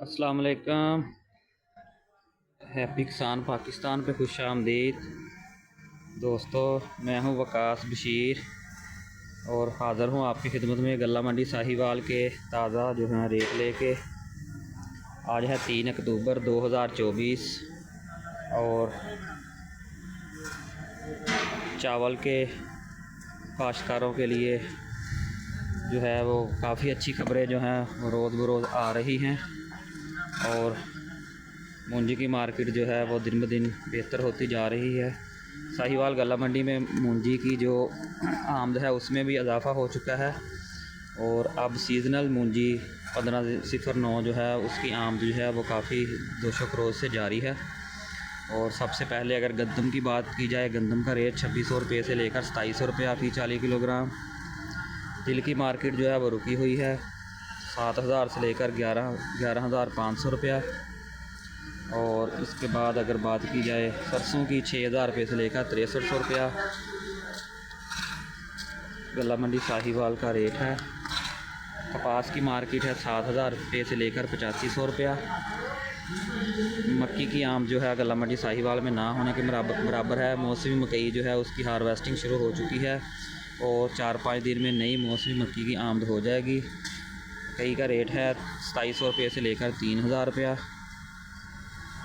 अस्सलाम वालेकुम। हैप्पी किसान पाकिस्तान पे खुश आमदीद दोस्तों। मैं हूं वकास बशीर और हाज़िर हूं आपकी खिदमत में गल्ला मंडी साहिवाल के ताज़ा जो है रेट लेके। आज है 3 अक्टूबर 2024 और चावल के काश्तकारों के लिए जो है वो काफ़ी अच्छी खबरें जो हैं रोज़ बरोज़ आ रही हैं और मूंजी की मार्केट जो है वो दिन ब दिन बेहतर होती जा रही है। साहिवाल गल्ला मंडी में मूंजी की जो आमद है उसमें भी इजाफ़ा हो चुका है और अब सीज़नल मूंजी 1509 जो है उसकी आमद जो है वो काफ़ी दोशक रोज़ से जारी है। और सबसे पहले अगर गंदम की बात की जाए, गंदम का रेट 2600 रुपये से लेकर 2700 रुपये फ़ी 40 किलोग्राम। तिल की मार्केट जो है वो रुकी हुई है 7000 से लेकर 11,500 रुपया। और इसके बाद अगर बात की जाए सरसों की 6000 रुपये से लेकर 6300 रुपया गल्ला मंडी साहिवाल का रेट है। कपास की मार्केट है 7000 रुपये से लेकर 8500 रुपया। मक्की की आम जो है गल्ला मंडी साहिवाल में ना होने के बराबर है। मौसमी मकई जो है उसकी हार्वेस्टिंग शुरू हो चुकी है और 4-5 दिन में नई मौसमी मक्की की आमद हो जाएगी। मकई का रेट है 2700 रुपये से लेकर 3000 रुपया।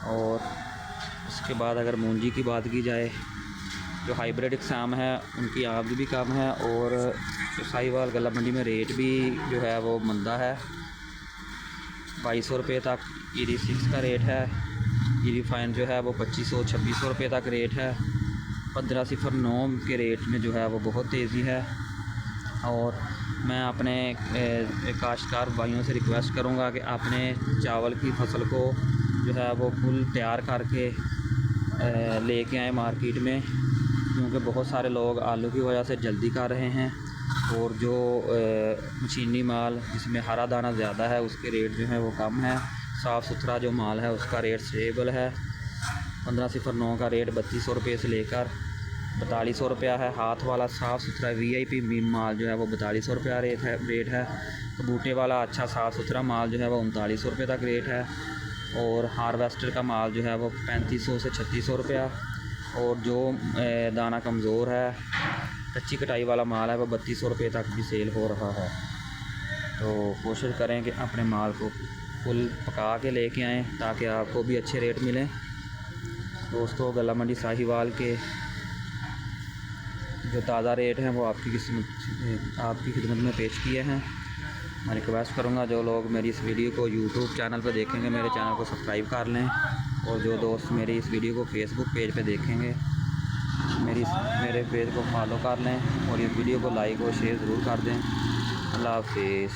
और उसके बाद अगर मूंजी की बात की जाए, जो हाइब्रिड इकसाम है उनकी आमद भी कम है और साहिवाल गल्ला मंडी में रेट भी जो है वो मंदा है। 2200 रुपये तक ED6 का रेट है। ED फाइन जो है वो 2500-2600 रुपये तक रेट है। 1509 के रेट में जो है वो बहुत तेज़ी है। और मैं अपने काश्तकार भाइयों से रिक्वेस्ट करूंगा कि अपने चावल की फसल को जो है वो फुल तैयार करके लेके आए मार्केट में, क्योंकि बहुत सारे लोग आलू की वजह से जल्दी कर रहे हैं और जो मशीनी माल जिसमें हरा दाना ज़्यादा है उसके रेट जो है वो कम है। साफ़ सुथरा जो माल है उसका रेट स्टेबल है। 1509 का रेट 3200 रुपये से लेकर 4200 रुपया है। हाथ वाला साफ़ सुथरा VIP माल जो है वो 4200 रुपया रेट है। बूटे वाला अच्छा साफ़ सुथरा माल जो है वो 3900 रुपये तक रेट है। और हार्वेस्टर का माल जो है वो 3500 से 3600 रुपया। और जो दाना कमज़ोर है कच्ची कटाई वाला माल है वो 3200 रुपये तक भी सेल हो रहा है। तो कोशिश करें कि अपने माल को फुल पका के लेके आएँ ताकि आपको भी अच्छे रेट मिलें। दोस्तों, गल्ला मंडी साहिवाल के जो ताज़ा रेट हैं वो आपकी खिदमत में पेश किए हैं। मैं रिक्वेस्ट करूँगा जो लोग मेरी इस वीडियो को YouTube चैनल पर देखेंगे मेरे चैनल को सब्सक्राइब कर लें, और जो दोस्त मेरी इस वीडियो को Facebook पेज पे देखेंगे मेरे पेज को फॉलो कर लें और इस वीडियो को लाइक और शेयर ज़रूर कर दें। अल्लाह हाफिज़।